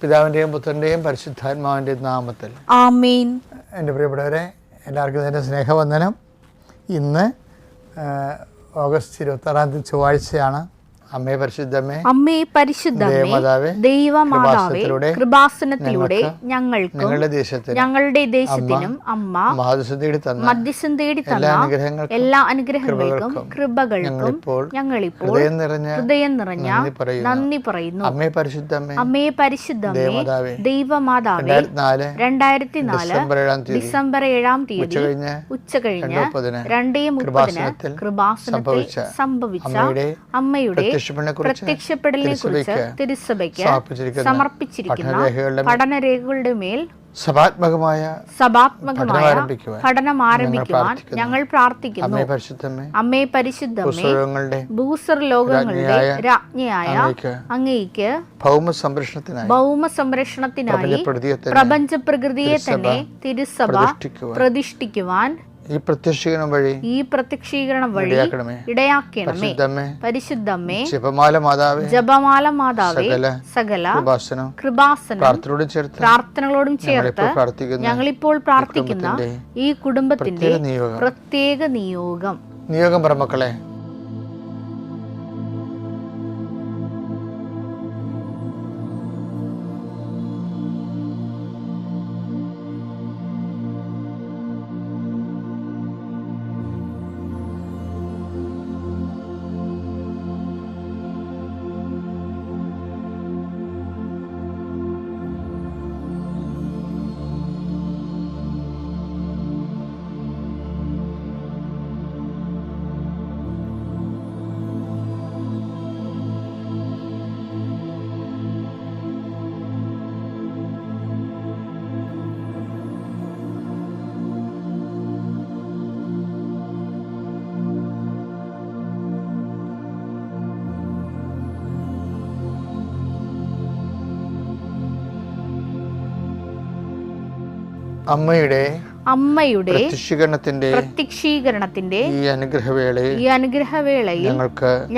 പിതാവിൻ്റെയും പുത്രൻ്റെയും പരിശുദ്ധാത്മാവിൻ്റെയും നാമത്തിൽ ആമേൻ. എൻ്റെ പ്രിയപ്പെട്ടവരെ, എല്ലാവർക്കും എൻ്റെ സ്നേഹവന്ദനം. ഇന്ന് ഓഗസ്റ്റ് 26 ചൊവ്വാഴ്ചയാണ്. അമ്മേ പരിശുദ്ധമേ, അമ്മേ പരിശുദ്ധമേ, ദൈവമാതാവേ, കൃപാസനത്തിലൂടെ ഞങ്ങളുടെ ദേശത്തിനും അമ്മ മധ്യസ്ഥം തേടി തന്ന എല്ലാ അനുഗ്രഹങ്ങൾക്കും കൃപകൾക്കും ഞങ്ങളിപ്പോൾ ഹൃദയം നിറഞ്ഞ നന്ദി പറയുന്നു. അമ്മേ പരിശുദ്ധമേ, അമ്മേ പരിശുദ്ധമേ, ദൈവമാതാവേ, 2004 ഡിസംബർ 7 ഉച്ചകഴിഞ്ഞ് 2:30 കൃപാസനത്തിൽ സംഭവിച്ച അമ്മയുടെ പ്രത്യക്ഷപ്പെടലിനെ കുറിച്ച് തിരുസഭയ്ക്ക് സമർപ്പിച്ചിരിക്കുന്ന പഠനരേഖകളുടെ മേൽ സഭാത്മകമായ പഠനം ആരംഭിക്കുവാൻ ഞങ്ങൾ പ്രാർത്ഥിക്കുന്നു. അമ്മേ പരിശുദ്ധമേ, ഭൂസ്വർലോകങ്ങളുടെ രാജ്ഞിയായ അങ്ങേയ്ക്ക് ഭൗമ സംരക്ഷണത്തിനായി പ്രപഞ്ച പ്രകൃതിയെ തന്നെ തിരുസഭ പ്രതിഷ്ഠിക്കുവാൻ ഈ പ്രത്യക്ഷീകരണം വഴി ഇടയാക്കണമേ. പരിശുദ്ധമേ, ജപമാല മാതാവേ, സകല കൃപാസനം പ്രാർത്ഥനകളോടും ചേർത്ത് ഞങ്ങളിപ്പോൾ പ്രാർത്ഥിക്കുന്ന ഈ കുടുംബത്തിന്റെ പ്രത്യേക നിയോഗം പറമക്കളെ, അമ്മയുടെ പ്രത്യക്ഷീകരണത്തിന്റെ ഈ അനുഗ്രഹവേളയിൽ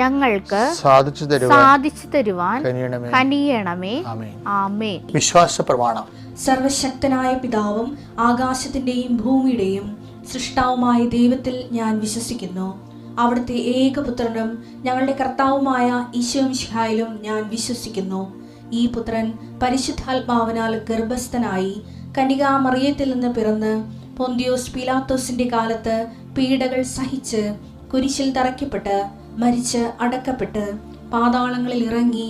ഞങ്ങൾക്ക് സാധിച്ചു തരുവാൻ കനിയണമേ. ആമേൻ. വിശ്വാസ പ്രമാണം. സർവശക്തനായ പിതാവും ആകാശത്തിന്റെയും ഭൂമിയുടെയും സൃഷ്ടാവുമായ ദൈവത്തിൽ ഞാൻ വിശ്വസിക്കുന്നു. അവിടുത്തെ ഏകപുത്രനും ഞങ്ങളുടെ കർത്താവുമായ ഈശോ മിശിഹായിലും ഞാൻ വിശ്വസിക്കുന്നു. ഈ പുത്രൻ പരിശുദ്ധാത്മാവിനാൽ ഗർഭസ്ഥനായി കന്യകാമറിയത്തിൽ നിന്ന് പിറന്ന് പൊന്തിയോസ് പീലാത്തോസിന്റെ കാലത്ത് പീഡകൾ സഹിച്ച് കുരിശിൽ തറയ്ക്കപ്പെട്ട് മരിച്ച് അടക്കപ്പെട്ട് പാതാളങ്ങളിൽ ഇറങ്ങി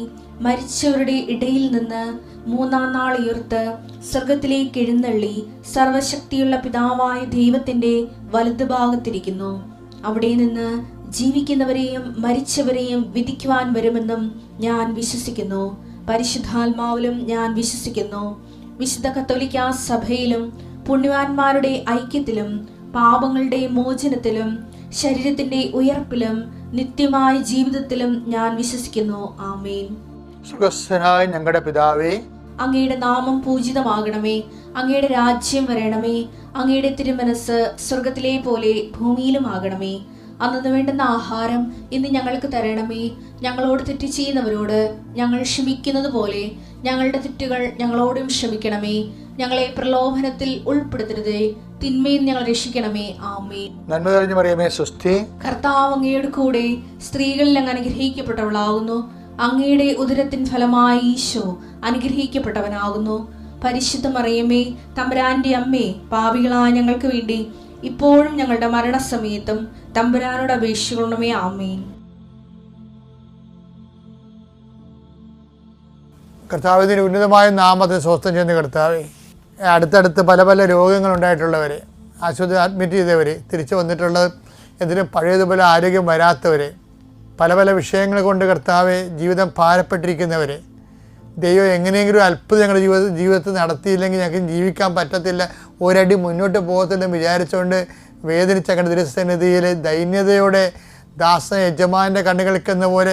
മരിച്ചവരുടെ ഇടയിൽ നിന്ന് 3-ാം നാൾ ഉയർത്ത് സ്വർഗത്തിലേക്ക് എഴുന്നള്ളി സർവശക്തിയുള്ള പിതാവായ ദൈവത്തിന്റെ വലതുഭാഗത്തിരിക്കുന്നു. അവിടെ നിന്ന് ജീവിക്കുന്നവരെയും മരിച്ചവരെയും വിധിക്കുവാൻ വരുമെന്നും ഞാൻ വിശ്വസിക്കുന്നു. പരിശുദ്ധാത്മാവിലും ഞാൻ വിശ്വസിക്കുന്നു. വിശുദ്ധ കത്തോലിക്കാ സഭയിലും പുണ്യവാന്മാരുടെ ഐക്യത്തിലും പാപങ്ങളുടെ മോചനത്തിലും ശരീരത്തിന്റെ ഉയർപ്പിലും നിത്യമായ ജീവിതത്തിലും ഞാൻ വിശ്വസിക്കുന്നു. ആമേൻ. സ്വർഗ്ഗസ്ഥനായ ഞങ്ങളുടെ പിതാവേ, അങ്ങയുടെ നാമം പൂജിതമാകണമേ. അങ്ങയുടെ രാജ്യം വരണമേ. അങ്ങയുടെ തിരുമനസ് സ്വർഗത്തിലെ പോലെ ഭൂമിയിലും ആകണമേ. അന്നു വേണ്ടുന്ന ആഹാരം ഇന്ന് ഞങ്ങൾക്ക് തരണമേ. ഞങ്ങളോട് തെറ്റ് ചെയ്യുന്നവരോട് ഞങ്ങൾ ക്ഷമിക്കുന്നത് പോലെ ഞങ്ങളുടെ തെറ്റുകൾ ഞങ്ങളോടും ക്ഷമിക്കണമേ. ഞങ്ങളെ പ്രലോഭനത്തിൽ ഉൾപ്പെടുത്തരുതേ, തിന്മയിൽ ഞങ്ങൾ രക്ഷിക്കണമേ. ആമേൻ. നന്മ നിറഞ്ഞ മറിയമേ, സ്വസ്തി. കർത്താവ് അങ്ങയുടെ കൂടെ സ്ത്രീകളിൽ അങ്ങ് അനുഗ്രഹിക്കപ്പെട്ടവളാകുന്നു. അങ്ങയുടെ ഉദരത്തിൻ ഫലമായി ഈശോ അനുഗ്രഹിക്കപ്പെട്ടവനാകുന്നു. പരിശുദ്ധ മറിയമേ, തമ്പുരാന്റെ അമ്മേ, പാപികളായ ഞങ്ങൾക്ക് വേണ്ടി ഇപ്പോഴും ഞങ്ങളുടെ മരണസമയത്തും തമ്പുരാനോട് അപേക്ഷിക്കണമേ. ആമേൻ. കർത്താവിൻ്റെ ഉന്നതമായ നാമത്തെ സ്വസ്ഥം ചെയ്യുന്ന കർത്താവേ, അടുത്തടുത്ത് പല പല രോഗങ്ങളുണ്ടായിട്ടുള്ളവർ, ആശുപത്രി അഡ്മിറ്റ് ചെയ്തവർ, തിരിച്ചു വന്നിട്ടുള്ളത് എന്തിനും പഴയതുപോലെ ആരോഗ്യം വരാത്തവർ, പല പല വിഷയങ്ങൾ കൊണ്ട് കർത്താവെ ജീവിതം ഭാരപ്പെട്ടിരിക്കുന്നവർ, ദൈവം എങ്ങനെയെങ്കിലും അത്ഭുതം ഞങ്ങളുടെ ജീവിതത്തിൽ നടത്തിയില്ലെങ്കിൽ ഞങ്ങൾക്ക് ജീവിക്കാൻ പറ്റത്തില്ല, ഒരടി മുന്നോട്ട് പോകത്തില്ലെന്ന് വിചാരിച്ചുകൊണ്ട് വേദനിച്ച ഞങ്ങളുടെ തിരുസന്നിധിയിൽ ദൈന്യതയോടെ ദാസ യജമാൻ്റെ കണ്ണുകൾക്കെന്ന പോലെ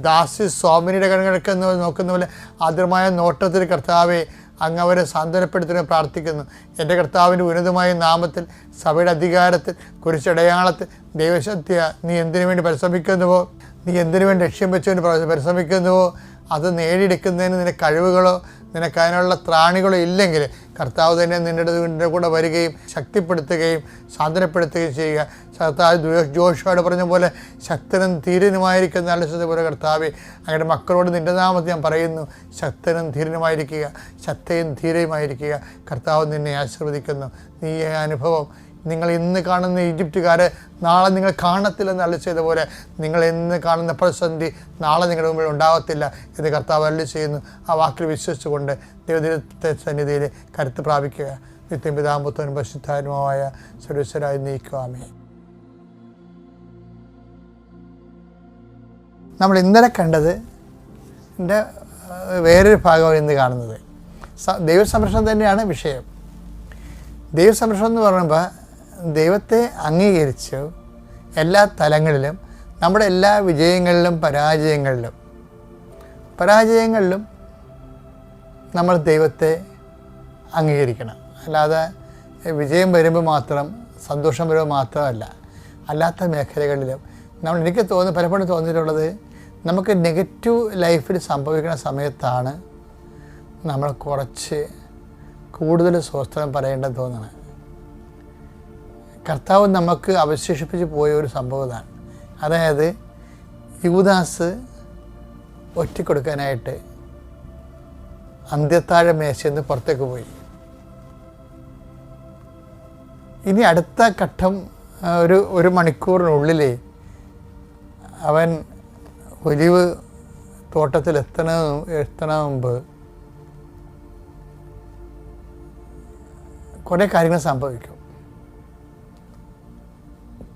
ദാസി സ്വാമിനിയുടെ കണ്ണുകൾക്കെന്ന പോലെ നോക്കുന്ന പോലെ ആദ്യമായ നോട്ടത്തിൽ കർത്താവെ അങ്ങ് അവരെ സാന്ത്വനപ്പെടുത്തുവാൻ പ്രാർത്ഥിക്കുന്നു. എൻ്റെ കർത്താവിൻ്റെ ഉന്നതമായ നാമത്തിൽ സഭയുടെ അധികാരത്തിൽ കുരിശടയാളത്തിൽ ദൈവശക്തിയ നീ എന്തിനു വേണ്ടി പരിശ്രമിക്കുന്നുവോ, നീ എന്തിനു വേണ്ടി ലക്ഷ്യം വെച്ചുകൊണ്ട് പരിശ്രമിക്കുന്നുവോ അത് നേടിയെടുക്കുന്നതിന് നിന്റെ കഴിവുകളോ നിനക്ക് അതിനുള്ള ത്രാണികളോ ഇല്ലെങ്കിൽ കർത്താവ് തന്നെ നിൻ്റെ കൂടെ വരികയും ശക്തിപ്പെടുത്തുകയും സാന്ത്വനപ്പെടുത്തുകയും ചെയ്യുക. കർത്താവ് ജോഷുവോട് പറഞ്ഞ പോലെ ശക്തനും ധീരനുമായിരിക്കുന്ന ആലോചിച്ചതുപോലെ കർത്താവെ അങ്ങയുടെ മക്കളോട് നിൻ്റെ നാമത്തിൽ ഞാൻ പറയുന്നു, ശക്തനും ധീരനുമായിരിക്കുക, ശക്തയും ധീരയുമായിരിക്കുക. കർത്താവ് നിന്നെ ആശീർവദിക്കുന്നു. നീ അനുഭവം നിങ്ങൾ ഇന്ന് കാണുന്ന ഈജിപ്തുകാരെ നാളെ നിങ്ങൾ കാണത്തില്ലെന്ന് അരുളി ചെയ്ത പോലെ നിങ്ങൾ ഇന്ന് കാണുന്ന പ്രതിസന്ധി നാളെ നിങ്ങളുടെ മുമ്പിൽ ഉണ്ടാകത്തില്ല എന്ന് കർത്താവ് അരുളി ചെയ്യുന്നു. ആ വാക്കിൽ വിശ്വസിച്ചുകൊണ്ട് ദൈവത്തെ സന്നിധിയിൽ കരുത്ത് പ്രാപിക്കുക. നിത്യം പിതാവും പുത്രനും പരിശുദ്ധാത്മാവായ സർവ്വേശ്വരായി നീക്കുവാമേ. നമ്മൾ ഇന്നലെ കണ്ടത് എൻ്റെ വേറൊരു ഭാഗമാണ് ഇന്ന് കാണുന്നത്. ദൈവസംരക്ഷണം തന്നെയാണ് വിഷയം. ദൈവസംരക്ഷണം എന്ന് പറയുമ്പോൾ ദൈവത്തെ അംഗീകരിച്ചു എല്ലാ തലങ്ങളിലും, നമ്മുടെ എല്ലാ വിജയങ്ങളിലും പരാജയങ്ങളിലും നമ്മൾ ദൈവത്തെ അംഗീകരിക്കണം. അല്ലാതെ വിജയം വരുമ്പോൾ മാത്രം, സന്തോഷം വരുമ്പോൾ മാത്രമല്ല, അല്ലാത്ത മേഖലകളിലും എനിക്ക് പലപ്പോഴും തോന്നിയിട്ടുള്ളത്, നമുക്ക് നെഗറ്റീവ് ലൈഫിൽ സംഭവിക്കുന്ന സമയത്താണ് നമ്മൾ കുറച്ച് കൂടുതൽ സ്വസ്ഥം പറയേണ്ടത് തോന്നുന്നത്. കർത്താവ് നമുക്ക് അവശേഷിപ്പിച്ച് പോയ ഒരു സംഭവമാണ്. അതായത് യൂദാസ് ഒറ്റിക്കൊടുക്കാനായിട്ട് അന്ത്യത്താഴ മേശയിൽ നിന്ന് പുറത്തേക്ക് പോയി. ഇനി അടുത്ത ഘട്ടം ഒരു മണിക്കൂറിനുള്ളിൽ അവൻ ഒലിവ് തോട്ടത്തിൽ എത്തണ മുമ്പ് കുറേ കാര്യങ്ങൾ സംഭവിക്കും.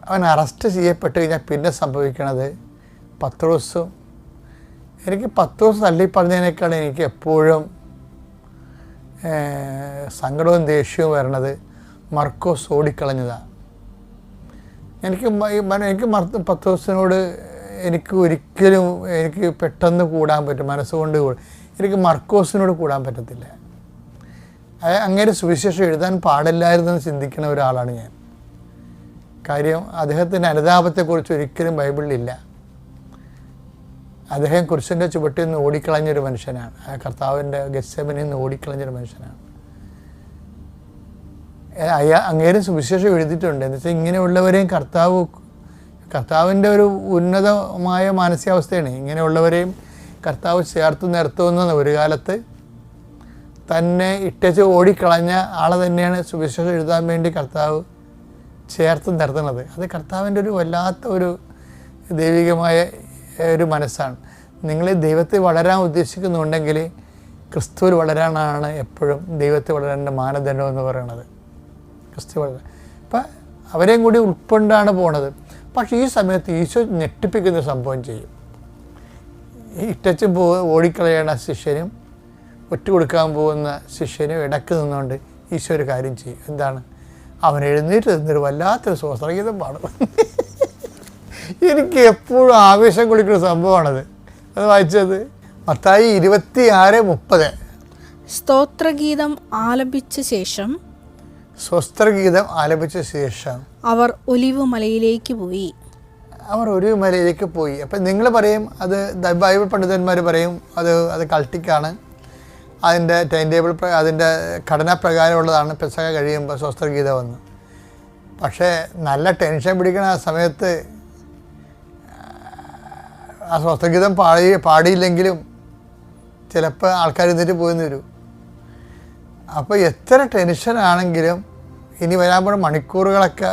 അവൻ അറസ്റ്റ് ചെയ്യപ്പെട്ട് കഴിഞ്ഞാൽ പിന്നെ സംഭവിക്കണത് പത്രോസും, എനിക്ക് പത്രോസ് തള്ളിപ്പറഞ്ഞതിനേക്കാൾ എനിക്ക് എപ്പോഴും സങ്കടവും ദേഷ്യവും വരണത് മർക്കോസ് ഓടിക്കളഞ്ഞതാണ്. എനിക്ക് പത്രോസിനോട് എനിക്ക് പെട്ടെന്ന് കൂടാൻ പറ്റും, മനസ്സുകൊണ്ട് എനിക്ക് മർക്കോസിനോട് കൂടാൻ പറ്റത്തില്ല. അങ്ങനെ സുവിശേഷം എഴുതാൻ പാടില്ലായിരുന്നെന്ന് ചിന്തിക്കുന്ന ഒരാളാണ് ഞാൻ. കാര്യം അദ്ദേഹത്തിൻ്റെ അനുതാപത്തെക്കുറിച്ച് ഒരിക്കലും ബൈബിളിലില്ല. അദ്ദേഹം കുരിശിൻ്റെ ചുവട്ടിൽ നിന്ന് ഓടിക്കളഞ്ഞൊരു മനുഷ്യനാണ്. കർത്താവിൻ്റെ ഗെത്സെമനിൽ നിന്ന് ഓടിക്കളഞ്ഞൊരു മനുഷ്യനാണ്. അങ്ങേരും സുവിശേഷം എഴുതിയിട്ടുണ്ട്. എന്ന് വെച്ചാൽ ഇങ്ങനെയുള്ളവരെയും കർത്താവിൻ്റെ ഒരു ഉന്നതമായ മാനസികാവസ്ഥയാണ്. ഇങ്ങനെയുള്ളവരെയും കർത്താവ് ചേർത്ത് നിർത്തുന്ന ഒരു കാലത്ത് തന്നെ ഇട്ടച്ച് ഓടിക്കളഞ്ഞ ആളെ തന്നെയാണ് സുവിശേഷം എഴുതാൻ വേണ്ടി കർത്താവ് ചേർത്ത് നിർത്തുന്നത്. അത് കർത്താവിൻ്റെ ഒരു വല്ലാത്ത ഒരു ദൈവികമായ ഒരു മനസ്സാണ്. നിങ്ങൾ ദൈവത്തെ വളരാൻ ഉദ്ദേശിക്കുന്നുണ്ടെങ്കിൽ ക്രിസ്തുവിൽ വളരാനാണ് എപ്പോഴും ദൈവത്തെ വളരാൻ്റെ മാനദണ്ഡം എന്ന് പറയുന്നത്. ക്രിസ്തു വളരാൻ അപ്പം അവരെയും കൂടി ഉൾക്കൊണ്ടാണ് പോണത്. പക്ഷേ ഈ സമയത്ത് ഈശോ ഞെട്ടിപ്പിക്കുന്ന സംഭവം ചെയ്യും. ഈ ഇട്ടച്ചും ഓടിക്കളയണ ശിഷ്യനും ഒറ്റുകൊടുക്കാൻ പോകുന്ന ശിഷ്യനും ഇടയ്ക്ക് നിന്നുകൊണ്ട് ഈശോ ഒരു കാര്യം ചെയ്യും. എന്താണ്? അവൻ എഴുന്നേറ്റ് നിന്നൊരു വല്ലാത്തൊരു സ്വസ്ത്രഗീതം പാടും. എനിക്ക് എപ്പോഴും ആവേശം കൊള്ളിക്കുന്ന സംഭവമാണത്. അത് വായിച്ചത് മത്തായി 26:30. സ്തോത്രഗീതം ആലപിച്ച ശേഷം അവർ ഒലിവ് മലയിലേക്ക് പോയി. അപ്പം നിങ്ങൾ പറയും അത് ബൈബിൾ പണ്ഡിതന്മാർ പറയും അത് കൾട്ടിക്കാണ്, അതിൻ്റെ ടൈം ടേബിൾ അതിൻ്റെ ഘടനാപ്രകാരമുള്ളതാണ് പെസഹ കഴിയുമ്പോൾ സ്വസ്ത്രഗീതം വന്ന്. പക്ഷേ നല്ല ടെൻഷൻ പിടിക്കണ ആ സമയത്ത് ആ സ്വസ്ത്രഗീതം പാടിയില്ലെങ്കിലും ചിലപ്പോൾ ആൾക്കാർ എന്നിട്ട് പോയെന്ന് വരും. അപ്പോൾ എത്ര ടെൻഷനാണെങ്കിലും ഇനി വരാൻ പോകുന്ന മണിക്കൂറുകളൊക്കെ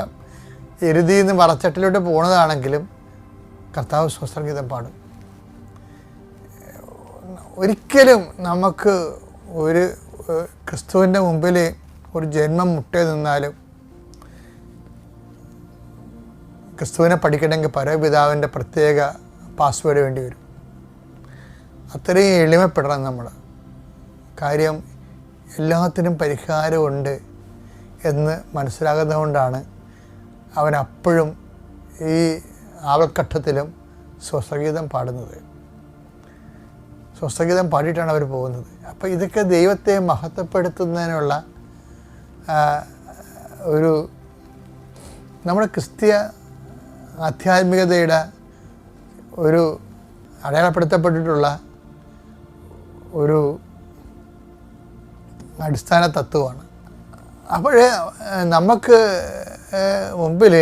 എരുതിയിൽ നിന്ന് വറച്ചട്ടിലോട്ട് പോകുന്നതാണെങ്കിലും കർത്താവ് സ്വസ്ത്രഗീതം പാടും. ഒരിക്കലും നമുക്ക് ഒരു ക്രിസ്തുവിൻ്റെ മുമ്പിൽ ഒരു ജന്മം മുട്ടേ നിന്നാലും ക്രിസ്തുവിനെ പഠിക്കണമെങ്കിൽ പരമപിതാവിൻ്റെ പ്രത്യേക പാസ്വേഡ് വേണ്ടി വരും. അത്രയും എളിമപ്പെടണം നമ്മൾ. കാര്യം എല്ലാത്തിനും പരിഹാരമുണ്ട് എന്ന് മനസ്സിലാകുന്നതുകൊണ്ടാണ് അവനപ്പോഴും ഈ ആവൽഘട്ടത്തിലും സ്വസ്ത്രഗീതം പാടുന്നത്. സ്വസ്ത്രഗീതം പാടിയിട്ടാണ് അവർ പോകുന്നത്. അപ്പോൾ ഇതൊക്കെ ദൈവത്തെ മഹത്വപ്പെടുത്തുന്നതിനുള്ള ഒരു നമ്മുടെ ക്രിസ്തീയ ആധ്യാത്മികതയുടെ ഒരു അടയാളപ്പെടുത്തപ്പെട്ടിട്ടുള്ള ഒരു അടിസ്ഥാന തത്വമാണ്. അപ്പോൾ നമുക്ക് മുമ്പിൽ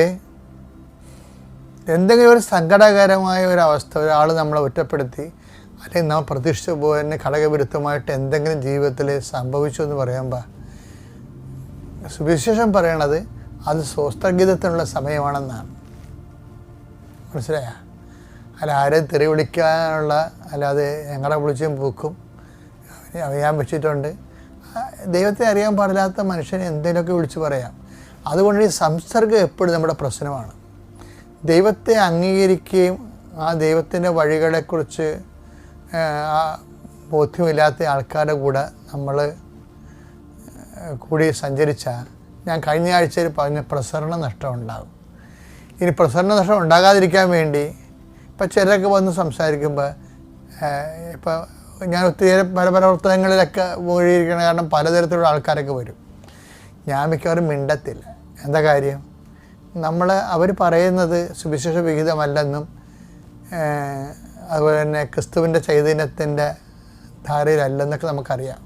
എന്തെങ്കിലും ഒരു സങ്കടകരമായ ഒരവസ്ഥ, ഒരാൾ നമ്മളെ ഒറ്റപ്പെടുത്തി, അല്ലെങ്കിൽ നമ്മൾ പ്രതീക്ഷിച്ച പോലെ ഘടകവിരുദ്ധമായിട്ട് എന്തെങ്കിലും ജീവിതത്തിൽ സംഭവിച്ചു എന്ന് പറയുമ്പോൾ സുവിശേഷം പറയണത് അത് സ്വസ്ഥഗീതത്തിനുള്ള സമയമാണെന്നാണ്. മനസ്സിലായ? അല്ല ആരെയും തെറി വിളിക്കാനുള്ള, അല്ലാതെ ഞങ്ങളെ വിളിച്ചും പൂക്കും അറിയാൻ വെച്ചിട്ടുണ്ട്. ദൈവത്തെ അറിയാൻ പാടില്ലാത്ത മനുഷ്യനെ എന്തെങ്കിലുമൊക്കെ വിളിച്ച് പറയാം. അതുകൊണ്ട് ഈ സംസർഗം എപ്പോഴും നമ്മുടെ പ്രശ്നമാണ്. ദൈവത്തെ അംഗീകരിക്കുകയും ആ ദൈവത്തിൻ്റെ വഴികളെക്കുറിച്ച് ബോധ്യമില്ലാത്ത ആൾക്കാരുടെ കൂടെ നമ്മൾ കൂടി സഞ്ചരിച്ചാൽ, ഞാൻ കഴിഞ്ഞ ആഴ്ചയിൽ പറഞ്ഞ പ്രസരണ നഷ്ടം ഉണ്ടാകും. ഇനി പ്രസരണ നഷ്ടം ഉണ്ടാകാതിരിക്കാൻ വേണ്ടി ഇപ്പം ചിലരൊക്കെ വന്ന് സംസാരിക്കുമ്പോൾ, ഇപ്പം ഞാൻ ഒത്തിരി പല പ്രവർത്തനങ്ങളിലൊക്കെ ഒഴിയിരിക്കണം, കാരണം പലതരത്തിലുള്ള ആൾക്കാരൊക്കെ വരും. ഞാൻ മിക്കവാറും മിണ്ടത്തില്ല. എന്താ കാര്യം? അവർ പറയുന്നത് സുവിശേഷ വിഹിതമല്ലെന്നും അതുപോലെ തന്നെ ക്രിസ്തുവിൻ്റെ ചൈതന്യത്തിൻ്റെ ധാരയിലല്ലെന്നൊക്കെ നമുക്കറിയാം.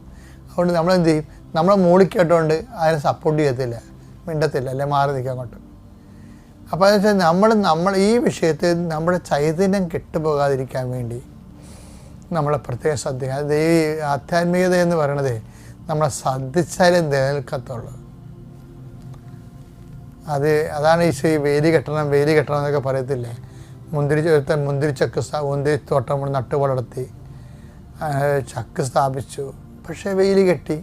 അതുകൊണ്ട് നമ്മളെന്ത് ചെയ്യും? നമ്മളെ മൂളിക്കേട്ടുകൊണ്ട് അതിനെ സപ്പോർട്ട് ചെയ്യത്തില്ല, മിണ്ടത്തില്ല, അല്ലെ മാറി നിൽക്കാൻ അങ്ങോട്ട്. അപ്പോൾ എന്ന് വെച്ചാൽ നമ്മൾ ഈ വിഷയത്തിൽ നമ്മുടെ ചൈതന്യം കെട്ടുപോകാതിരിക്കാൻ വേണ്ടി നമ്മളെ പ്രത്യേകം ശ്രദ്ധിക്കുക. അത് ഈ ആധ്യാത്മികത എന്ന് പറയണത് നമ്മളെ ശ്രദ്ധിച്ചാലേ നിലനിൽക്കത്തുള്ളൂ. അതാണ് ഈശോ ഈ വേലി കെട്ടണം എന്നൊക്കെ പറയത്തില്ലേ. മുന്തിരിത്തോട്ടം നട്ടു വളർത്തി ചക്ക് സ്ഥാപിച്ചു, പക്ഷേ വേലി കെട്ടി.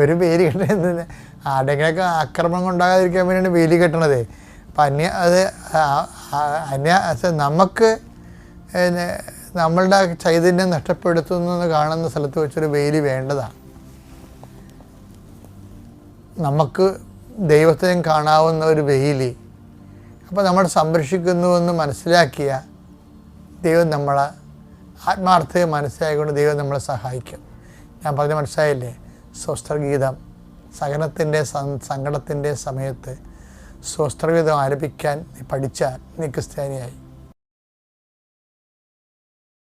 ഒരു വേലി കെട്ടുന്നതിന് ആരുടെങ്കിലൊക്കെ ആക്രമണം ഉണ്ടാകാതിരിക്കാൻ വേണ്ടിയാണ് വേലി കെട്ടണത്. അപ്പം നമുക്ക് നമ്മളുടെ ചൈതന്യം നഷ്ടപ്പെടുത്തുന്നു കാണുന്ന സ്ഥലത്ത് വെച്ചൊരു വേലി വേണ്ടതാണ്. നമുക്ക് ദൈവത്തെയും കാണാവുന്ന ഒരു വേലി അപ്പോൾ നമ്മൾ സംരക്ഷിക്കുന്നുവെന്ന് മനസ്സിലാക്കിയ ദൈവം നമ്മളെ ആത്മാർത്ഥയെ മനസ്സിലാക്കിക്കൊണ്ട് ദൈവം നമ്മളെ സഹായിക്കും. ഞാൻ പറഞ്ഞ മനസ്സിലായില്ലേ? സ്വസ്ത്രഗീതം സഹനത്തിൻ്റെ സങ്കടത്തിൻ്റെ സമയത്ത് സ്വസ്ത്രഗീതം ആലപിക്കാൻ നീ പഠിച്ചാൽ നീ ക്രിസ്ത്യാനിയായി.